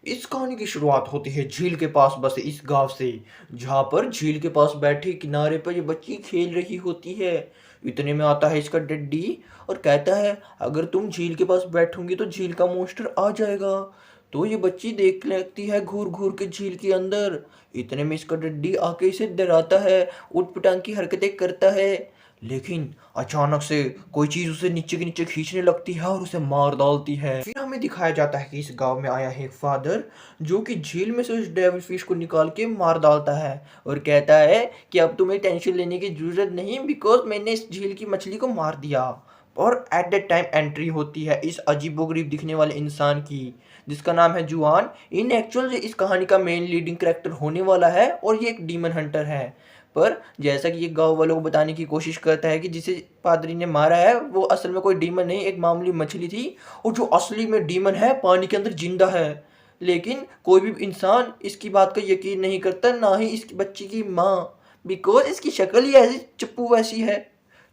इस कहानी की शुरुआत होती है झील के पास बसे इस गांव से, जहां पर झील के पास बैठे किनारे पर ये बच्ची खेल रही होती है। इतने में आता है इसका डड्डी और कहता है, अगर तुम झील के पास बैठोगी तो झील का मॉन्स्टर आ जाएगा। तो ये बच्ची देख लगती है घूर घूर के झील के अंदर। इतने में इसका डड्डी आके इसे डराता है, उठ पटांग की हरकतें करता है। लेकिन अचानक से कोई चीज उसे नीचे के नीचे खींचने लगती है और उसे मार डालती है। फिर हमें दिखाया जाता है कि इस गांव में आया है एक फादर, जो कि झील में से उस डेविल फिश को निकाल के मार डालता है और कहता है कि अब तुम्हें टेंशन लेने की जरूरत नहीं, बिकॉज मैंने इस झील की मछली को मार दिया। और एट दैट टाइम एंट्री होती है इस अजीबोगरीब दिखने वाले इंसान की, जिसका नाम है जुआन। इन एक्चुअल इस कहानी का मेन लीडिंग कैरेक्टर होने वाला है और ये एक डीमन हंटर है। पर जैसा कि ये गांव वालों को बताने की कोशिश करता है कि जिसे पादरी ने मारा है वो असल में कोई डीमन नहीं, एक मामूली मछली थी, और जो असली में डीमन है पानी के अंदर जिंदा है। लेकिन कोई भी इंसान इसकी बात का यकीन नहीं करता, ना ही इसकी बच्ची की माँ, बिकॉज इसकी शक्ल ही ऐसी चप्पू वैसी है।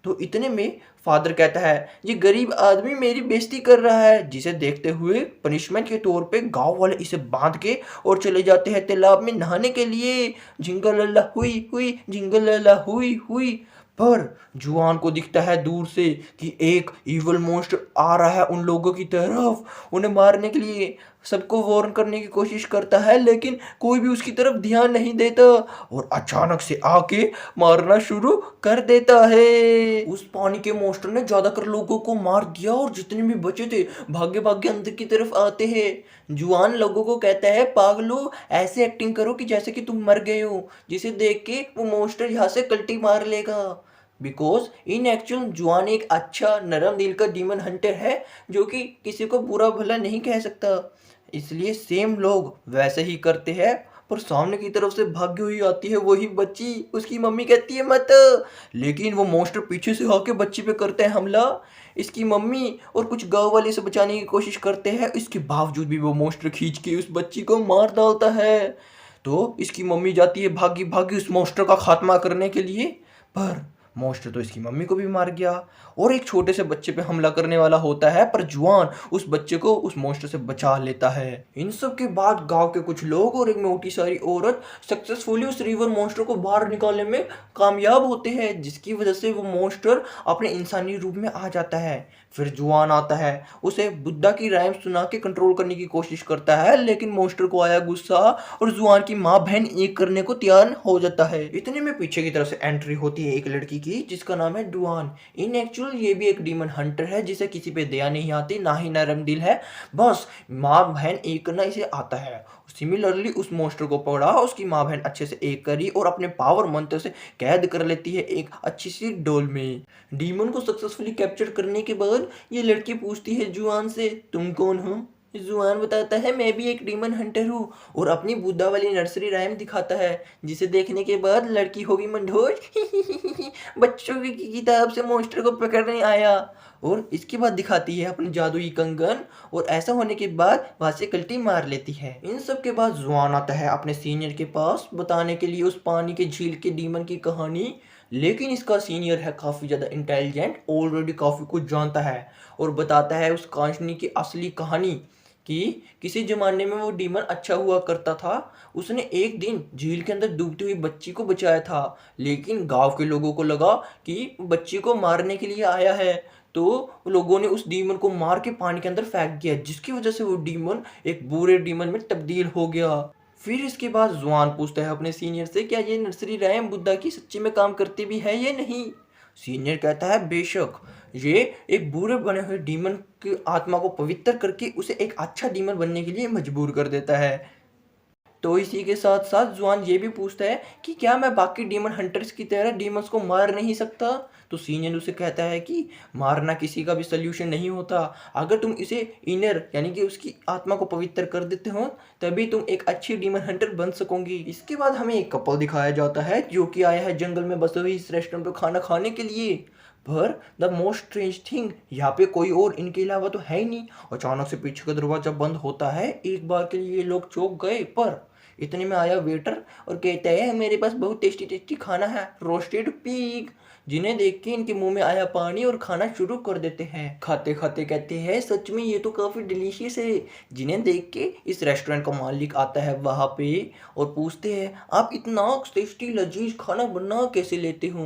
तो इतने में फादर कहता है, ये गरीब आदमी मेरी बेइज्जती कर रहा है, जिसे देखते हुए पनिशमेंट के तौर पे गांव वाले इसे बांध के और चले जाते हैं तालाब में नहाने के लिए। झिंगल लल्ला हुई हुई, झिंगल लल्ला हुई हुई। पर जुआन को दिखता है दूर से कि एक इवल मॉन्स्टर आ रहा है उन लोगों की तरफ, उन्हें मारने के लिए सबको वार्न करने की कोशिश करता है, लेकिन कोई भी उसकी तरफ ध्यान नहीं देता और अचानक से आके मारना शुरू कर देता है। उस पानी के मॉन्स्टर ने ज्यादातर लोगों को मार दिया और जितने भी बचे थे भागे भागे अंदर की तरफ आते हैं। जुआन लोगों को कहता है, पागलो ऐसे एक्टिंग करो कि जैसे कि तुम मर गए हो, जिसे देख के वो मॉन्स्टर यहाँ से कल्टी मार लेगा। बिकॉज इन एक्चुअल जुआन एक अच्छा नरम दिल का डीमन हंटर है, जो कि किसी को बुरा भला नहीं कह सकता। इसलिए सेम लोग वैसे ही करते हैं। पर सामने की तरफ से भागी हुई आती है वही बच्ची, उसकी मम्मी कहती है मत, लेकिन वो मॉन्स्टर पीछे से आके बच्ची पे करते हैं हमला। इसकी मम्मी और कुछ गांव वाले से बचाने की कोशिश करते हैं, इसके बावजूद भी वो मॉन्स्टर खींच के उस बच्ची को मार डालता है। तो इसकी मम्मी जाती है भागी भागी उस मॉन्स्टर का खात्मा करने के लिए, पर मॉन्स्टर तो इसकी मम्मी को भी मार गया और एक छोटे से बच्चे पे हमला करने वाला होता है, पर जुआन उस बच्चे को उस मॉन्स्टर से बचा लेता है। इन सब के बाद गांव के कुछ लोग और एक मोटी सारी औरत सक्सेसफुली उस रिवर मॉन्स्टर को बाहर निकालने में कामयाब होते हैं, जिसकी वजह से वो मॉन्स्टर अपने इंसानी रूप में आ जाता है। फिर जुआन आता है, उसे बुद्धा की राइम सुना के कंट्रोल करने की कोशिश करता है, लेकिन मॉन्स्टर को आया गुस्सा और जुआन की माँ बहन एक करने को तैयार हो जाता है। इतने में पीछे की तरफ से एंट्री होती है एक लड़की की, जिसका नाम है डुआन। इन एक्चुअल ये भी एक डीमन हंटर है, जिसे किसी पे दया नहीं आती, ना ही नरम दिल है, बस माँ बहन एक करना इसे आता है। सिमिलरली उस मॉन्स्टर को पकड़ा, उसकी माँ बहन अच्छे से एक करी और अपने पावर मंत्र से कैद कर लेती है एक अच्छी सी डोल में। डीमन को सक्सेसफुली कैप्चर करने के बाद ये लड़की पूछती है जुआन से, तुम कौन हो? जुआन बताता है, मैं भी एक डीमन हंटर हूँ, और अपनी बुद्धा वाली नर्सरी राइम दिखाता है, जिसे देखने के बाद लड़की होगी मंढोज। बच्चों की किताब से मॉन्स्टर को पकड़ने आया। और इसके बाद दिखाती है अपनी जादुई कंगन, और ऐसा होने के बाद वहां से कल्टी मार लेती है। इन सब के बाद जुआन आता है अपने सीनियर के पास बताने के लिए उस पानी के झील के डीमन की कहानी, लेकिन इसका सीनियर है काफ़ी ज़्यादा इंटेलिजेंट, ऑलरेडी काफ़ी कुछ जानता है, और बताता है उस कहानी की असली कहानी कि किसी ज़माने में वो डीमन अच्छा हुआ करता था। उसने एक दिन झील के अंदर डूबती हुई बच्ची को बचाया था, लेकिन गांव के लोगों को लगा कि बच्ची को मारने के लिए आया है, तो लोगों ने उस डीमन को मार के पानी के अंदर फेंक दिया, जिसकी वजह से वो डीमन एक बुरे डीमन में तब्दील हो गया। फिर इसके बाद जुआन पूछता है अपने सीनियर से, क्या ये नर्सरी राइम बुद्धा की सच्ची में काम करती भी है या नहीं? सीनियर कहता है, बेशक, ये एक बुरे बने हुए डीमन की आत्मा को पवित्र करके उसे एक अच्छा डीमन बनने के लिए मजबूर कर देता है। तो इसी के साथ साथ जुआन ये भी पूछता है कि क्या मैं बाकी डीमन हंटर्स की तरह डीमंस को मार नहीं सकता? तो सीनियर उसे कहता है कि मारना किसी का भी सल्यूशन नहीं होता, अगर तुम इसे इनर यानी कि उसकी आत्मा को पवित्र कर देते हो तभी तुम एक अच्छी डीमन हंटर बन सकोगी। इसके बाद हमें एक कपल दिखाया जाता है जो कि आया है जंगल में बसे हुए इस रेस्टोरेंट पर खाना खाने के लिए। पर द मोस्ट स्ट्रेंज थिंग, यहाँ पे कोई और इनके अलावा तो है ही नहीं। अचानक से पीछे का दरवाजा बंद होता है, एक बार के लिए ये लोग चौंक गए, पर इतने में आया वेटर और कहता है, मेरे पास बहुत टेस्टी टेस्टी खाना है, रोस्टेड पिग। जिन्हें देख के इनके मुंह में आया पानी और खाना शुरू कर देते हैं। खाते खाते कहते हैं सच में ये तो काफी डिलीशियस है। जिन्हें देख के इस रेस्टोरेंट का मालिक आता है वहां पे और पूछते हैं आप इतना टेस्टी लजीज खाना बना कैसे लेते हो।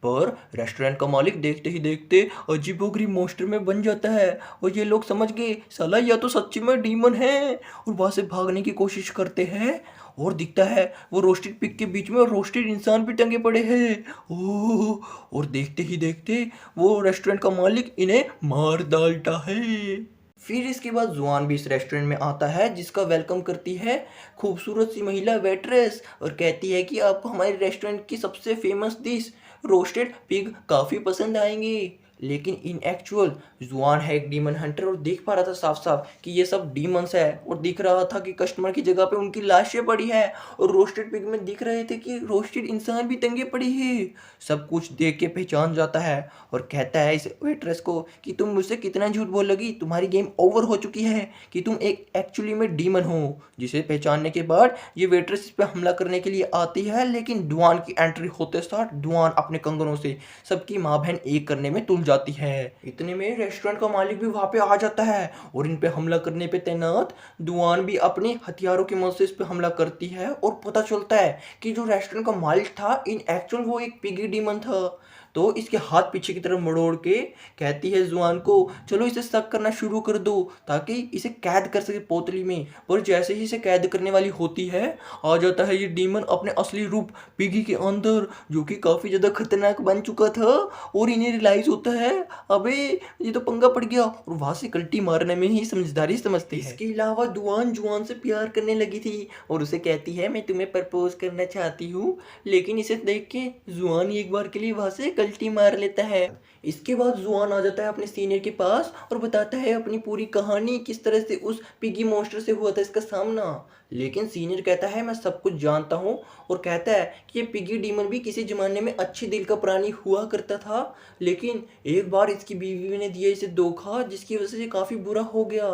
पर रेस्टोरेंट का मालिक देखते ही देखते अजीबोगरीब मॉन्स्टर में बन जाता है और ये लोग समझ गए साला या तो सच्ची में डीमन है और वहां से भागने की कोशिश करते हैं और दिखता है वो रोस्टेड पिग के बीच में रोस्टेड इंसान भी टंगे पड़े हैं। ओह और देखते ही देखते वो रेस्टोरेंट का मालिक इन्हें मार डालता है। फिर इसके बाद जुआन भी इस रेस्टोरेंट में आता है जिसका वेलकम करती है खूबसूरत सी महिला वेट्रेस और कहती है कि आपको हमारे रेस्टोरेंट की सबसे फेमस डिश रोस्टेड पिग काफ़ी पसंद आएंगी। लेकिन इन एक्चुअल जुआन है एक डीमन हंटर और देख पा रहा था साफ साफ कि ये सब डीमंस है और दिख रहा था कि कस्टमर की जगह पे उनकी लाशें पड़ी है और रोस्टेड पिग में दिख रहे थे कि रोस्टेड इंसान भी टंगे पड़ी है। सब कुछ देख के पहचान जाता है और कहता है इस वेट्रेस को कि तुम मुझसे कितना झूठ बोल लगी, तुम्हारी गेम ओवर हो चुकी है कि तुम एक एक्चुअली में डीमन हो। जिसे पहचानने के बाद ये वेट्रेस इस पे हमला करने के लिए आती है लेकिन डुआन की एंट्री होते साथ डुआन अपने कंगनों से सबकी माँ बहन एक करने में तुल जाती है। इतने में रेस्टोरेंट का मालिक भी वहां पे आ जाता है और इन पे हमला करने पे तैनात डुआन भी अपने हथियारों की मदद से इस पे हमला करती है और पता चलता है कि जो रेस्टोरेंट का मालिक था इन एक्चुअल वो एक पिगी डीमन था। तो इसके हाथ पीछे की तरफ मड़ोड़ के कहती है जुआन को चलो इसे शक करना शुरू कर दो ताकि इसे कैद कर सके पोतली में। पर जैसे ही इसे कैद करने वाली होती है आ जाता है ये डीमन अपने असली रूप पिगी के अंदर जो कि काफी ज्यादा खतरनाक बन चुका था और इन्हें रियलाइज होता है अबे ये तो पंगा पड़ गया और वहां से कल्टी मारने में ही समझदारी समझती है। इसके अलावा दुआन जुआन से प्यार करने लगी थी और उसे कहती है मैं तुम्हें प्रपोज करना चाहती हूँ लेकिन इसे देख के जुआन एक बार के लिए वहां से कल्टी मार लेता है। इसके बाद जुआन आ जाता है अपने सीनियर के पास और बताता है अपनी पूरी कहानी किस तरह से उस पिगी मॉन्स्टर से हुआ था इसका सामना। लेकिन सीनियर कहता है मैं सब कुछ जानता हूँ और कहता है कि ये पिगी डीमन भी किसी जमाने में अच्छे दिल का प्राणी हुआ करता था लेकिन एक बार इसकी बीवी ने दिया इसे धोखा जिसकी वजह से ये काफी बुरा हो गया।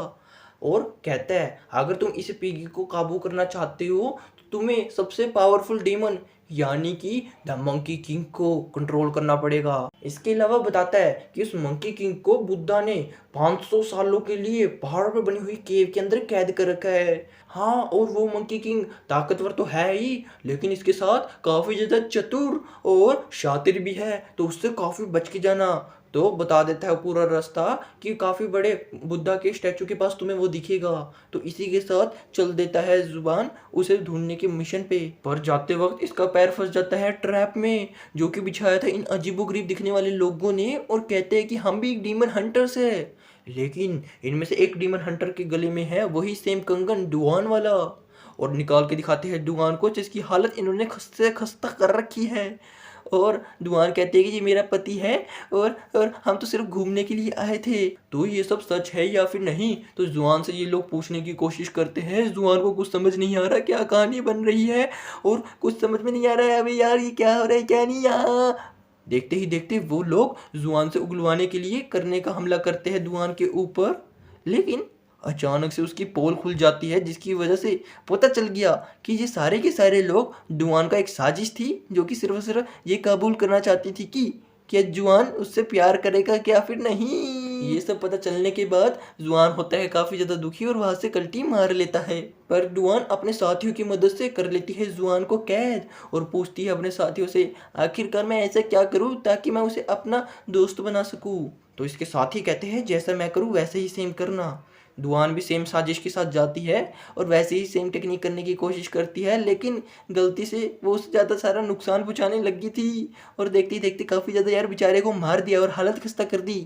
और कहता है अगर तुम इस पिगी को काबू करना चाहते हो तो तुम्हें सबसे पावरफुल डीमन यानी कि द मंकी किंग को कंट्रोल करना पड़ेगा। इसके अलावा बताता है कि उस मंकी किंग को बुद्धा ने 500 सालों के लिए पहाड़ पर बनी हुई केव के अंदर कैद कर रखा है। हाँ और वो मंकी किंग ताकतवर तो है ही लेकिन इसके साथ काफी ज्यादा चतुर और शातिर भी है तो उससे काफी बच के जाना। तो बता देता है पूरा रास्ता कि काफी बड़े बुद्धा के स्टैचू के पास तुम्हें वो दिखेगा। तो इसी के साथ चल देता है जुबान उसे ढूंढने के मिशन पे। पर जाते वक्त इसका पैर फंस जाता है ट्रैप में जो कि बिछाया था इन अजीबोगरीब दिखने वाले लोगों ने और कहते हैं कि हम भी एक डीमन हंटर्स है। लेकिन इनमें से एक डीमन हंटर के गले में है वही सेम कंगन डुआन वाला और निकाल के दिखाते हैं डुआन को जिसकी हालत इन्होंने खस्ते खस्ता कर रखी है। और दुआन कहते हैं कि ये मेरा पति है और हम तो सिर्फ घूमने के लिए आए थे। तो ये सब सच है या फिर नहीं तो जुआन से ये लोग पूछने की कोशिश करते हैं। जुआन को कुछ समझ नहीं आ रहा क्या कहानी बन रही है और कुछ समझ में नहीं आ रहा है अबे यार ये क्या हो रहा है क्या नहीं यहाँ। देखते ही देखते वो लोग जुआन से उगलवाने के लिए करने का हमला करते हैं दुआन के ऊपर लेकिन अचानक से उसकी पोल खुल जाती है जिसकी वजह से पता चल गया कि ये सारे के सारे लोग जुआन का एक साजिश थी जो कि सिर्फ सिर्फ ये कबूल करना चाहती थी कि क्या जुआन उससे प्यार करेगा क्या फिर नहीं। ये सब पता चलने के बाद जुआन होता है काफी ज्यादा दुखी और वहां से कल्टी मार लेता है। पर जुआन अपने साथियों की मदद से कर लेती है जुआन को कैद और पूछती है अपने साथियों से आखिरकार मैं ऐसा क्या करूं ताकि मैं उसे अपना दोस्त बना सकूं। तो इसके साथी कहते हैं जैसा मैं करूं वैसे ही सेम करना। दुआन भी सेम साजिश के साथ जाती है और वैसे ही सेम टेक्निक करने की कोशिश करती है लेकिन गलती से वो उससे ज़्यादा सारा नुकसान पहुंचाने लगी थी और देखते ही देखते काफ़ी ज़्यादा यार बेचारे को मार दिया और हालत खस्ता कर दी।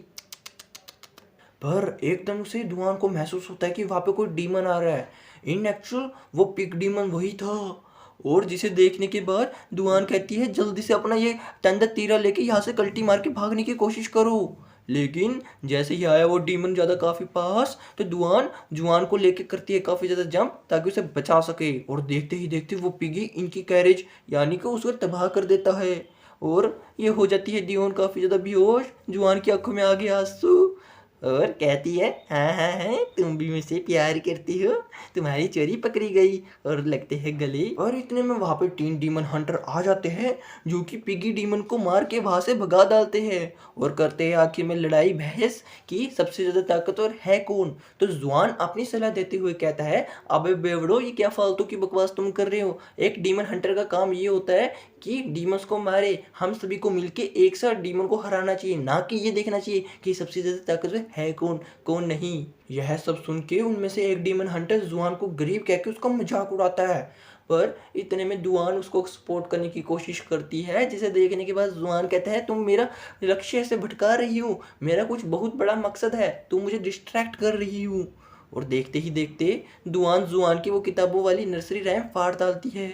पर एकदम से दुआन को महसूस होता है कि वहाँ पे कोई डीमन आ रहा है। इन एक्चुअल वो पिग डीमन वही था और जिसे देखने के बाद दुआन कहती है जल्दी से अपना ये टंडा तीरा लेके यहाँ से कल्टी मार के भागने की कोशिश करो। लेकिन जैसे ही आया वो डीमन ज़्यादा काफ़ी पास तो दुआन जुआन को लेके करती है काफ़ी ज़्यादा जंप ताकि उसे बचा सके और देखते ही देखते वो पिगी इनकी कैरेज यानी कि उसको तबाह कर देता है और ये हो जाती है दुआन काफ़ी ज़्यादा बेहोश। जुआन की आंखों में आ गया आंसू और कहती है, हाँ हाँ हाँ, तुम भी मुझसे प्यार करती हो, तुम्हारी चोरी पकड़ी गई और लगते हैं गले। और इतने में वहां पे 3 डीमन हंटर आ जाते हैं जो कि पिगी डीमन को मार के वहां से भगा डालते हैं और करते हैं आखिर में लड़ाई बहस कि सबसे ज्यादा ताकतवर है कौन। तो जुआन अपनी सलाह देते हुए कहता है, अबे बेवड़ो, ये क्या फालतू की बकवास तुम कर रहे हो। एक डीमन हंटर का काम ये होता है कि डीमंस को मारे, हम सभी को मिलके एक साथ डीमन को हराना चाहिए, ना कि ये देखना चाहिए कि सबसे ज्यादा ताकतवर है कौन कौन नहीं। यह सब सुन के उनमें से एक डीमन हंटर जुआन को गरीब कह के उसका मजाक उड़ाता है। पर इतने में दुआन उसको सपोर्ट करने की कोशिश करती है, जिसे देखने के बाद जुआन कहता है, तुम मेरा लक्ष्य से भटका रही हो, मेरा कुछ बहुत बड़ा मकसद है, तुम मुझे डिस्ट्रैक्ट कर रही हो। और देखते ही देखते दुआन जुआन की वो किताबों वाली नर्सरी रैम फाड़ डालती है।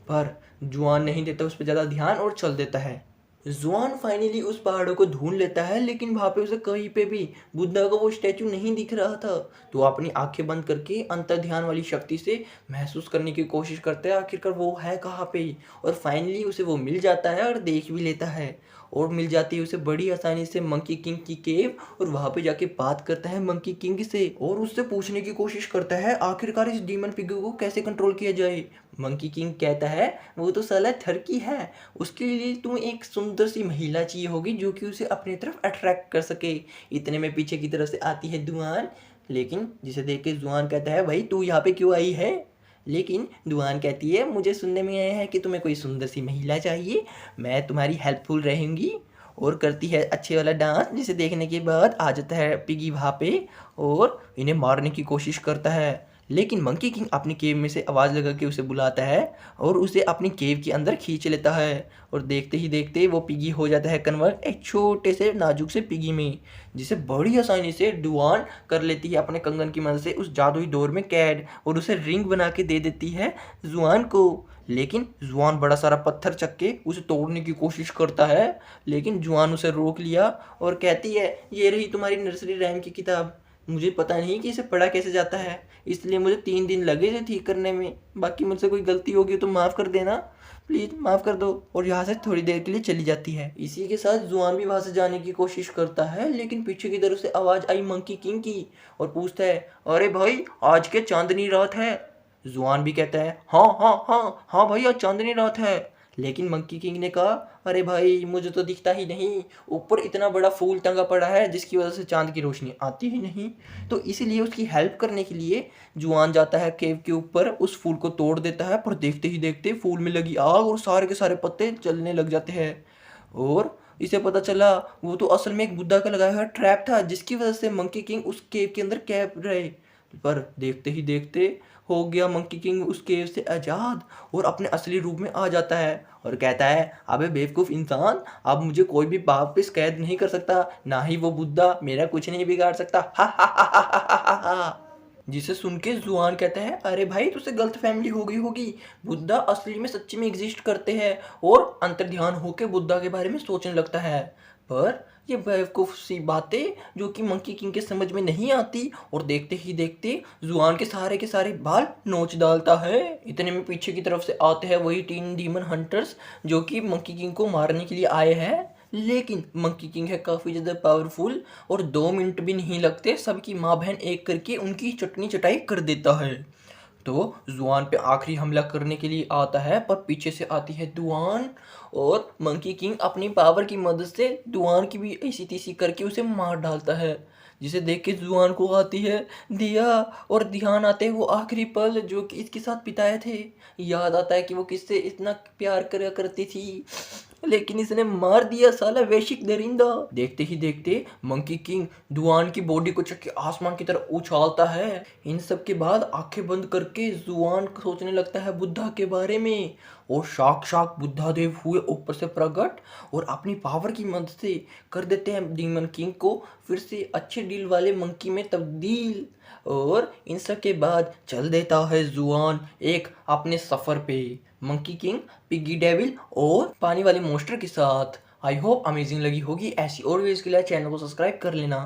पर जुआन नहीं देता उस पर ज़्यादा ध्यान और चल देता है। जुआन फाइनली उस पहाड़ों को ढूंढ लेता है, लेकिन वहां पे उसे कहीं पे भी बुद्धा का वो स्टैचू नहीं दिख रहा था। तो वो अपनी आंखें बंद करके अंतर ध्यान वाली शक्ति से महसूस करने की कोशिश करता है आखिरकार वो है कहाँ पे। और फाइनली उसे वो मिल जाता है और देख भी लेता है। और मिल जाती है उसे बड़ी आसानी से मंकी किंग की केव, और वहां पे जाके बात करता है मंकी किंग से और उससे पूछने की कोशिश करता है आखिरकार इस डीमन पिग को कैसे कंट्रोल किया जाए। मंकी किंग कहता है, वो तो साला थरकी है, उसके लिए तुम्हें एक सुंदर सी महिला चाहिए होगी जो कि उसे अपनी तरफ अट्रैक्ट कर सके। इतने में पीछे की तरफ से आती है दुआन, लेकिन जिसे देख के जुआन कहता है, भाई तू यहाँ पे क्यों आई है। लेकिन दुआन कहती है, मुझे सुनने में आया है कि तुम्हें कोई सुंदर सी महिला चाहिए, मैं तुम्हारी हेल्पफुल रहूंगी। और करती है अच्छे वाला डांस, जिसे देखने के बाद आ जाता है पिगी वहाँ पे और इन्हें मारने की कोशिश करता है। लेकिन मंकी किंग अपनी केव में से आवाज़ लगा के उसे बुलाता है और उसे अपनी केव के अंदर खींच लेता है। और देखते ही देखते वो पिगी हो जाता है कन्वर्ट एक छोटे से नाजुक से पिगी में, जिसे बड़ी आसानी से डुआन कर लेती है अपने कंगन की मदद से उस जादुई डोर में कैद, और उसे रिंग बना के दे देती है जुआन को। लेकिन जुआन बड़ा सारा पत्थर चक के उसे तोड़ने की कोशिश करता है, लेकिन जुआन उसे रोक लिया और कहती है, ये रही तुम्हारी नर्सरी रैम की किताब, मुझे पता नहीं कि इसे पढ़ा कैसे जाता है, इसलिए मुझे 3 दिन लगे थे ठीक करने में, बाकी मुझसे कोई गलती होगी तो माफ़ कर देना, प्लीज़ माफ़ कर दो। और यहाँ से थोड़ी देर के लिए चली जाती है। इसी के साथ जुआन भी वहाँ से जाने की कोशिश करता है, लेकिन पीछे की तरफ से आवाज़ आई मंकी किंग की और पूछता है, अरे भाई आज के चांदनी रात है। जुआन भी कहता है, हाँ हाँ हाँ हाँ भाई, आज चांदनी रात है। लेकिन मंकी किंग ने कहा, अरे भाई मुझे तो दिखता ही नहीं, ऊपर इतना बड़ा फूल टंगा पड़ा है जिसकी वजह से चांद की रोशनी आती ही नहीं। तो इसीलिए उसकी हेल्प करने के लिए जुआन जाता है केव के ऊपर, उस फूल को तोड़ देता है, पर देखते ही देखते फूल में लगी आग और सारे के सारे पत्ते जलने लग जाते हैं। और इसे पता चला वो तो असल में एक बुद्धा का लगाया हुआ ट्रैप था, जिसकी वजह से मंकी किंग उस केव के अंदर कैद रहे। पर देखते ही देखते हो गया मंकी किंग उस केव से आजाद और अपने असली रूप में आ जाता है और कहता है, अबे बेवकूफ़ इंसान, अब मुझे कोई भी वापस कैद नहीं कर सकता, ना ही वो बुद्धा मेरा कुछ नहीं बिगाड़ सकता, हा हा हा हा हा हा हा हा। जिसे सुन के जुआन कहता है, अरे भाई तुझसे गलत फैमिली हो गई होगी, बुद्धा असली में सच्ची में एग्जिस्ट करते हैं। और अंतर्ध्यान होकर बुद्धा के बारे में सोचने लगता है। पर ये बेवकूफ़ सी बातें जो कि मंकी किंग के समझ में नहीं आती, और देखते ही देखते जुआन के सारे बाल नोच डालता है। इतने में पीछे की तरफ से आते हैं वही 3 डीमन हंटर्स जो कि मंकी किंग को मारने के लिए आए हैं। लेकिन मंकी किंग है काफ़ी ज़्यादा पावरफुल और 2 मिनट भी नहीं लगते सबकी माँ बहन एक करके उनकी चटनी चटाई कर देता है। तो जुआन पे आखिरी हमला करने के लिए आता है, पर पीछे से आती है दुआन और मंकी किंग अपनी पावर की मदद से दुआन की भी ऐसी तैसी करके उसे मार डालता है। जिसे देख के जुआन को आती है दिया, और ध्यान आते हैं वो आखिरी पल जो कि इसके साथ बिताए थे। याद आता है कि वो किससे इतना प्यार करा करती थी, लेकिन इसने मार दिया साला वैश्विक दरिंदा। देखते ही देखते मंकी किंग दुआन की बॉडी को चक्के आसमान की तरफ उछालता है। इन सब के बाद आंखें बंद करके जुआन सोचने लगता है बुद्धा के बारे में, और साक्षात बुद्धा देव हुए ऊपर से प्रकट और अपनी पावर की मदद से कर देते हैं डीमन किंग को फिर से अच्छे डील वाले मंकी में तब्दील। और इन सब के बाद चल देता है जुआन एक अपने सफ़र पे मंकी किंग, पिग्गी डेविल और पानी वाले मोस्टर के साथ। आई होप अमेजिंग लगी होगी। ऐसी और वीडियोस के लिए चैनल को सब्सक्राइब कर लेना।